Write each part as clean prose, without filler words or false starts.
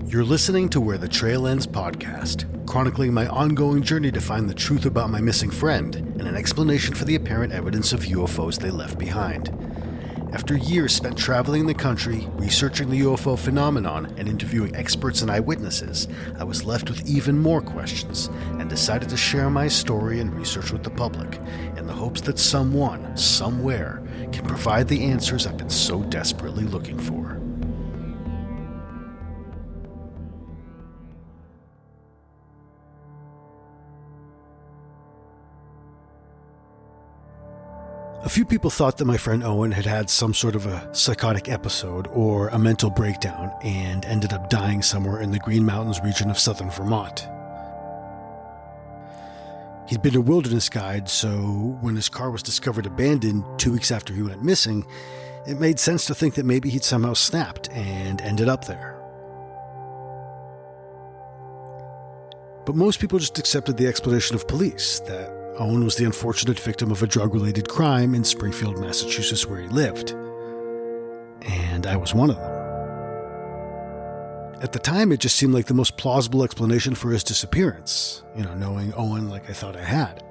You're listening to Where the Trail Ends podcast, chronicling my ongoing journey to find the truth about my missing friend and an explanation for the apparent evidence of UFOs they left behind. After years spent traveling the country, researching the UFO phenomenon, and interviewing experts and eyewitnesses, I was left with even more questions and decided to share my story and research with the public in the hopes that someone, somewhere, can provide the answers I've been so desperately looking for. A few people thought that my friend Owen had had some sort of a psychotic episode or a mental breakdown and ended up dying somewhere in the Green Mountains region of southern Vermont. He'd been a wilderness guide, so when his car was discovered abandoned 2 weeks after he went missing, it made sense to think that maybe he'd somehow snapped and ended up there. But most people just accepted the explanation of police, that Owen was the unfortunate victim of a drug-related crime in Springfield, Massachusetts, where he lived. And I was one of them. At the time, it just seemed like the most plausible explanation for his disappearance, knowing Owen like I thought I had.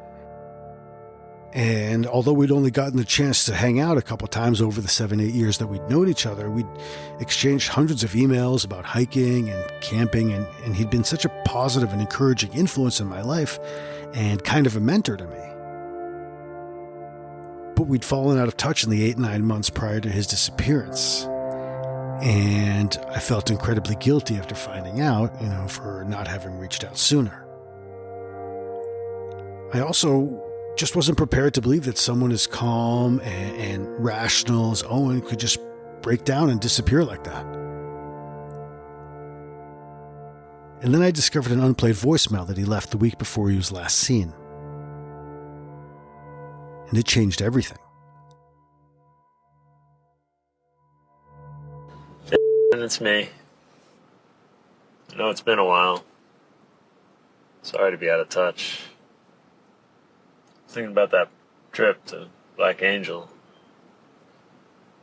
And although we'd only gotten the chance to hang out a couple times over the 7-8 years that we'd known each other, we'd exchanged hundreds of emails about hiking and camping, and he'd been such a positive and encouraging influence in my life and kind of a mentor to me. But we'd fallen out of touch in the 8-9 months prior to his disappearance. And I felt incredibly guilty after finding out, for not having reached out sooner. I also just wasn't prepared to believe that someone as calm and rational as Owen could just break down and disappear like that. And then I discovered an unplayed voicemail that he left the week before he was last seen. And it changed everything. It's me. I know it's been a while. Sorry to be out of touch. Thinking about that trip to Black Angel.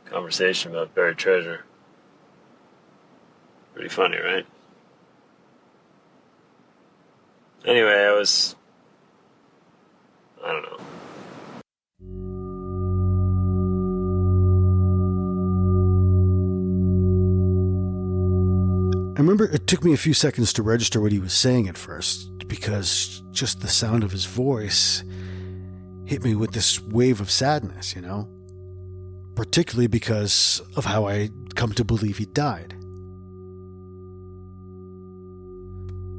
Conversation about buried treasure. Pretty funny, right? Anyway, I don't know. I remember it took me a few seconds to register what he was saying at first, because just the sound of his voice hit me with this wave of sadness, particularly because of how I'd come to believe he died.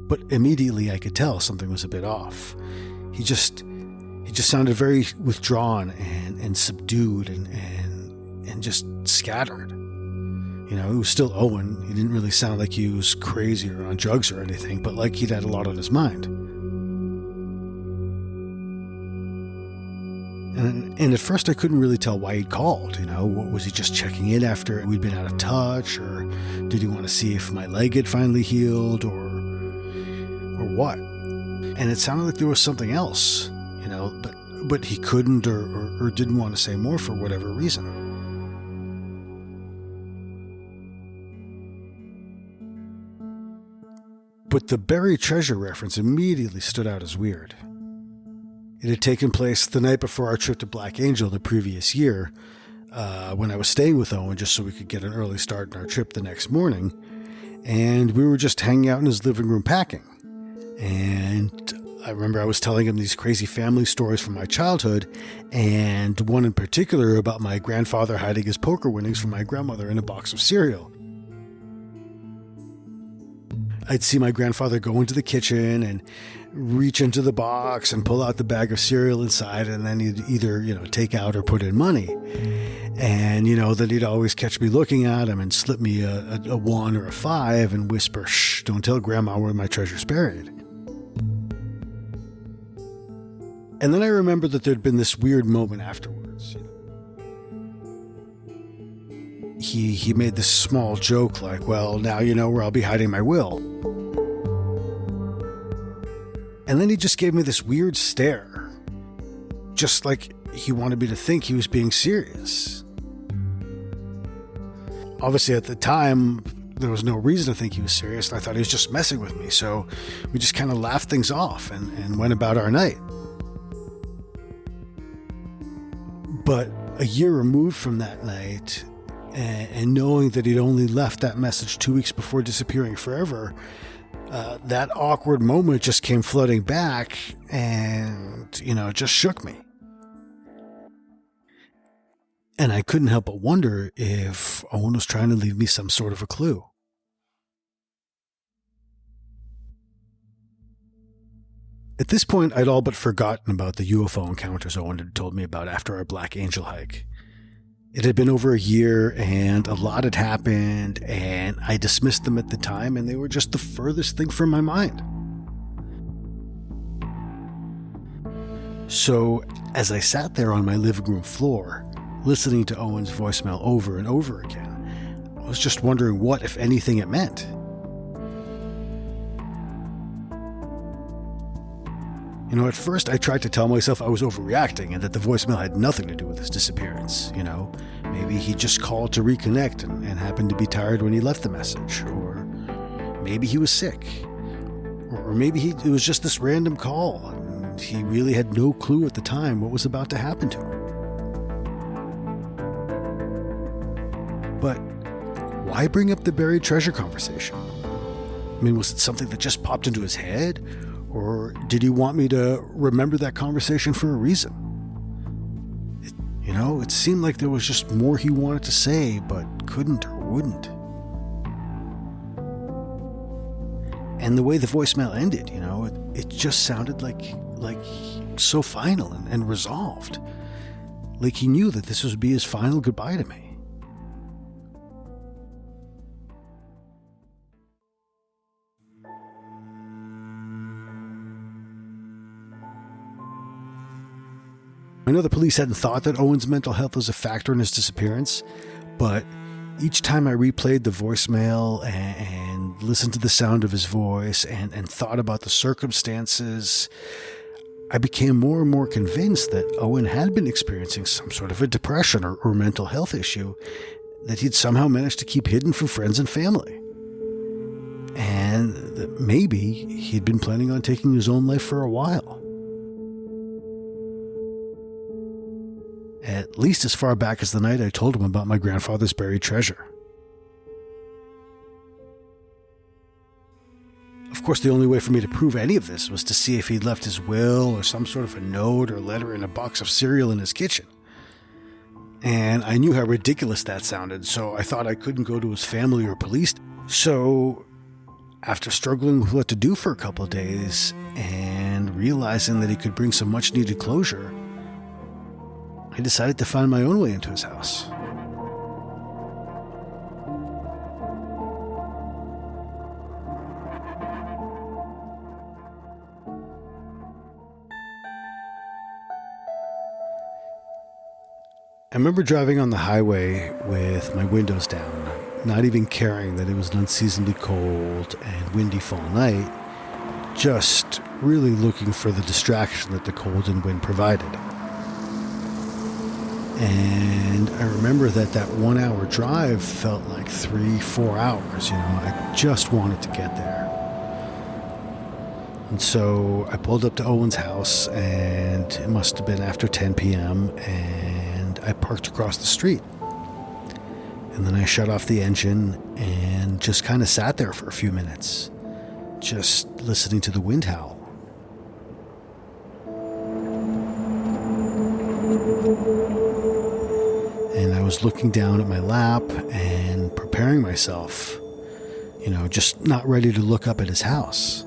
But immediately I could tell something was a bit off. He just sounded very withdrawn and subdued and just scattered. He was still Owen. He didn't really sound like he was crazy or on drugs or anything, but like he'd had a lot on his mind. And at first I couldn't really tell why he'd called. Was he just checking in after we'd been out of touch, or did he want to see if my leg had finally healed, or what? And it sounded like there was something else, but he couldn't or didn't want to say more for whatever reason. But the buried treasure reference immediately stood out as weird. It had taken place the night before our trip to Black Angel the previous year, when I was staying with Owen just so we could get an early start in our trip the next morning, and we were just hanging out in his living room packing. And I remember I was telling him these crazy family stories from my childhood, and one in particular about my grandfather hiding his poker winnings from my grandmother in a box of cereal. I'd see my grandfather go into the kitchen and reach into the box and pull out the bag of cereal inside, and then he'd either, take out or put in money. And, then he'd always catch me looking at him and slip me a 1 or a 5 and whisper, "Shh, don't tell Grandma where my treasure's buried." And then I remember that there'd been this weird moment afterwards. He made this small joke like, "Well, now you know where I'll be hiding my will." And then he just gave me this weird stare, just like he wanted me to think he was being serious. Obviously, at the time, there was no reason to think he was serious, and I thought he was just messing with me. So we just kind of laughed things off and went about our night. But a year removed from that night, and knowing that he'd only left that message 2 weeks before disappearing forever, that awkward moment just came flooding back and, it just shook me. And I couldn't help but wonder if Owen was trying to leave me some sort of a clue. At this point, I'd all but forgotten about the UFO encounters Owen had told me about after our Black Angel hike. It had been over a year, and a lot had happened, and I dismissed them at the time, and they were just the furthest thing from my mind. So, as I sat there on my living room floor, listening to Owen's voicemail over and over again, I was just wondering what, if anything, it meant. At first I tried to tell myself I was overreacting and that the voicemail had nothing to do with his disappearance. Maybe he just called to reconnect and happened to be tired when he left the message. Or maybe he was sick. Or maybe it was just this random call and he really had no clue at the time what was about to happen to him. But why bring up the buried treasure conversation? Was it something that just popped into his head? Or did he want me to remember that conversation for a reason? It seemed like there was just more he wanted to say, but couldn't or wouldn't. And the way the voicemail ended, it just sounded like so final and resolved. Like he knew that this would be his final goodbye to me. I know the police hadn't thought that Owen's mental health was a factor in his disappearance, but each time I replayed the voicemail and listened to the sound of his voice and thought about the circumstances, I became more and more convinced that Owen had been experiencing some sort of a depression or mental health issue that he'd somehow managed to keep hidden from friends and family. And that maybe he'd been planning on taking his own life for a while. At least as far back as the night I told him about my grandfather's buried treasure. Of course, the only way for me to prove any of this was to see if he'd left his will or some sort of a note or letter in a box of cereal in his kitchen. And I knew how ridiculous that sounded, so I thought I couldn't go to his family or police. So, after struggling with what to do for a couple of days and realizing that he could bring some much-needed closure, I decided to find my own way into his house. I remember driving on the highway with my windows down, not even caring that it was an unseasonably cold and windy fall night, just really looking for the distraction that the cold and wind provided. And I remember that 1 hour drive felt like 3-4 hours, I just wanted to get there. And so I pulled up to Owen's house, and it must have been after 10 p.m., and I parked across the street. And then I shut off the engine and just kind of sat there for a few minutes, just listening to the wind howl. And I was looking down at my lap and preparing myself, just not ready to look up at his house.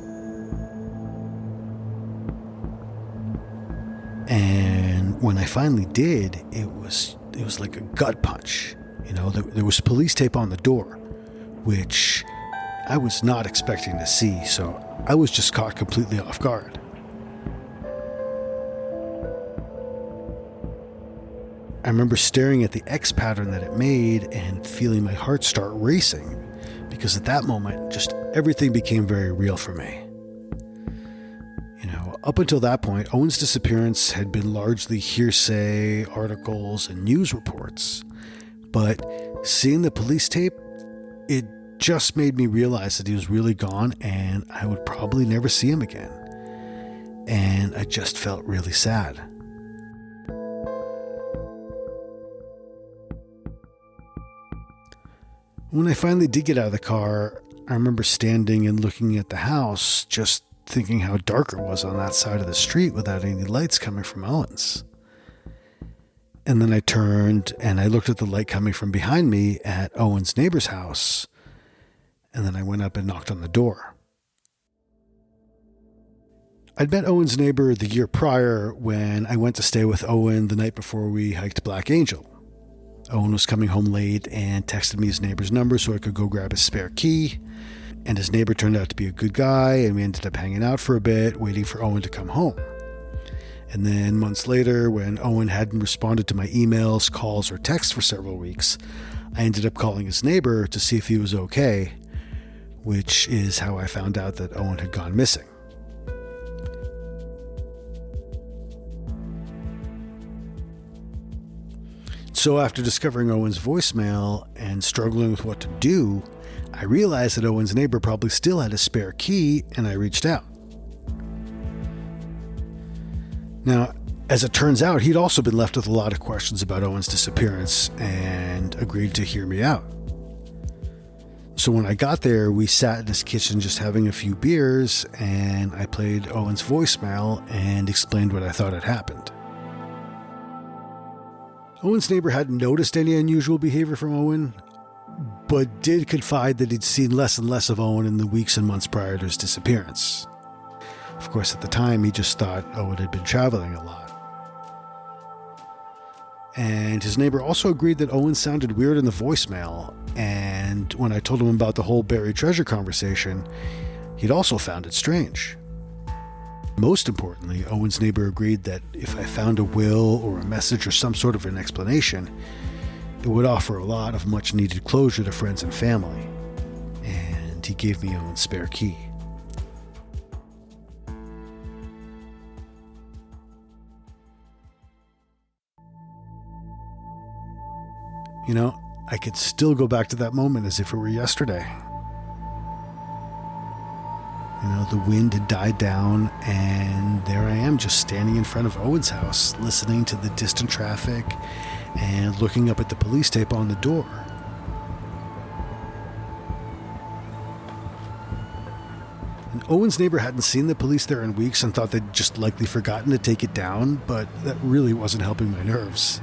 And when I finally did, it was like a gut punch. There was police tape on the door, which I was not expecting to see, so I was just caught completely off guard. I remember staring at the X pattern that it made and feeling my heart start racing, because at that moment, just everything became very real for me. Up until that point, Owen's disappearance had been largely hearsay, articles, and news reports. But seeing the police tape, it just made me realize that he was really gone and I would probably never see him again. And I just felt really sad. When I finally did get out of the car, I remember standing and looking at the house, just thinking how dark it was on that side of the street without any lights coming from Owen's. And then I turned and I looked at the light coming from behind me at Owen's neighbor's house. And then I went up and knocked on the door. I'd met Owen's neighbor the year prior when I went to stay with Owen the night before we hiked Black Angel. Owen was coming home late and texted me his neighbor's number so I could go grab his spare key. And his neighbor turned out to be a good guy, and we ended up hanging out for a bit, waiting for Owen to come home. And then months later, when Owen hadn't responded to my emails, calls, or texts for several weeks, I ended up calling his neighbor to see if he was okay, which is how I found out that Owen had gone missing. So after discovering Owen's voicemail and struggling with what to do, I realized that Owen's neighbor probably still had a spare key, and I reached out. Now, as it turns out, he'd also been left with a lot of questions about Owen's disappearance and agreed to hear me out. So when I got there, we sat in his kitchen just having a few beers, and I played Owen's voicemail and explained what I thought had happened. Owen's neighbor hadn't noticed any unusual behavior from Owen, but did confide that he'd seen less and less of Owen in the weeks and months prior to his disappearance. Of course, at the time, he just thought Owen had been traveling a lot. And his neighbor also agreed that Owen sounded weird in the voicemail, and when I told him about the whole buried treasure conversation, he'd also found it strange. Most importantly, Owen's neighbor agreed that if I found a will or a message or some sort of an explanation, it would offer a lot of much-needed closure to friends and family. And he gave me Owen's spare key. You know, I could still go back to that moment as if it were yesterday. You know, the wind had died down, and there I am just standing in front of Owen's house, listening to the distant traffic and looking up at the police tape on the door. And Owen's neighbor hadn't seen the police there in weeks and thought they'd just likely forgotten to take it down, but that really wasn't helping my nerves.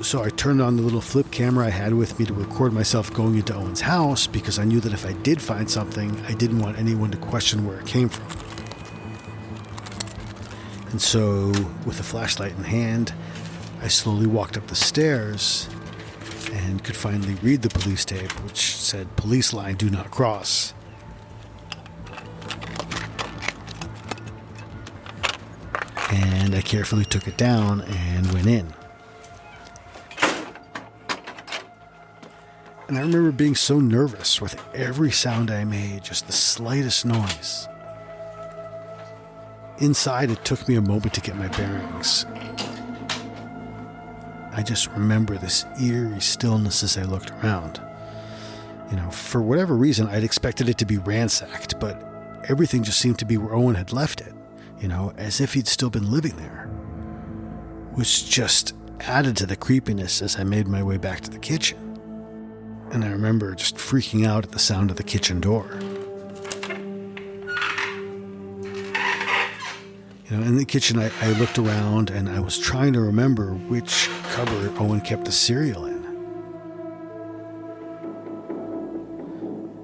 So I turned on the little flip camera I had with me to record myself going into Owen's house because I knew that if I did find something, I didn't want anyone to question where it came from. And so, with a flashlight in hand, I slowly walked up the stairs and could finally read the police tape, which said, "Police line, do not cross." And I carefully took it down and went in. And I remember being so nervous with every sound I made, just the slightest noise. Inside, it took me a moment to get my bearings. I just remember this eerie stillness as I looked around. You know, for whatever reason, I'd expected it to be ransacked, but everything just seemed to be where Owen had left it, you know, as if he'd still been living there. Which just added to the creepiness as I made my way back to the kitchen. And I remember just freaking out at the sound of the kitchen door. You know, in the kitchen, I looked around and I was trying to remember which cupboard Owen kept the cereal in.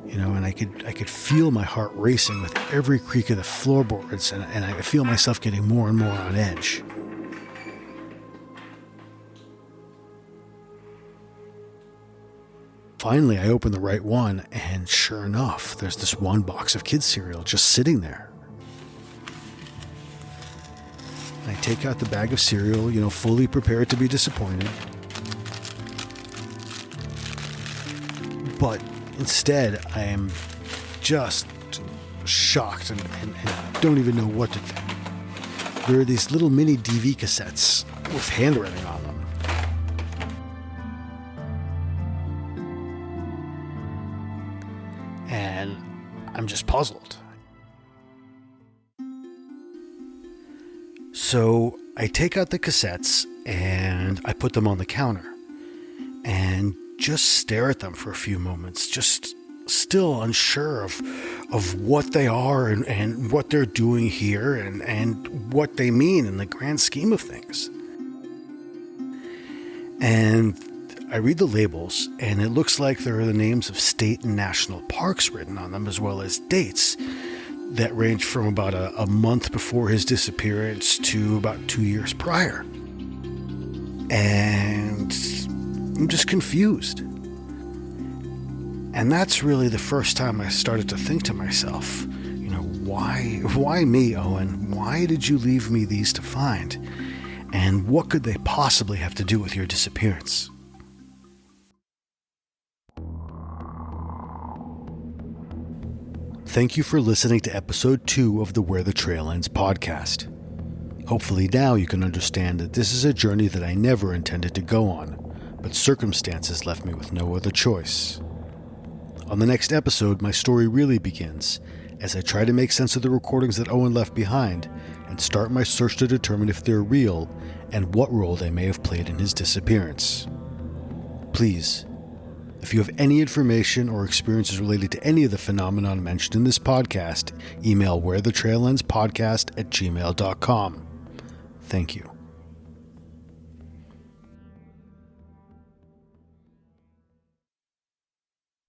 You know, and I could feel my heart racing with every creak of the floorboards, and I feel myself getting more and more on edge. Finally, I opened the right one, and sure enough, there's this one box of kids' cereal just sitting there. I take out the bag of cereal, you know, fully prepared to be disappointed. But instead, I am just shocked and don't even know what to think. There are these little mini DV cassettes with handwriting on them. and I'm just puzzled. So I take out the cassettes and I put them on the counter and just stare at them for a few moments, just still unsure of what they are and what they're doing here and what they mean in the grand scheme of things. And I read the labels, and it looks like there are the names of state and national parks written on them, as well as dates that range from about a month before his disappearance to about 2 years prior. And I'm just confused. And that's really the first time I started to think to myself, why me, Owen? Why did you leave me these to find? And what could they possibly have to do with your disappearance? Thank you for listening to episode 2 of the Where the Trail Ends podcast. Hopefully now you can understand that this is a journey that I never intended to go on, but circumstances left me with no other choice. On the next episode, my story really begins as I try to make sense of the recordings that Owen left behind and start my search to determine if they're real and what role they may have played in his disappearance. Please, if you have any information or experiences related to any of the phenomenon mentioned in this podcast, email wherethetrailenspodcast@gmail.com. Thank you.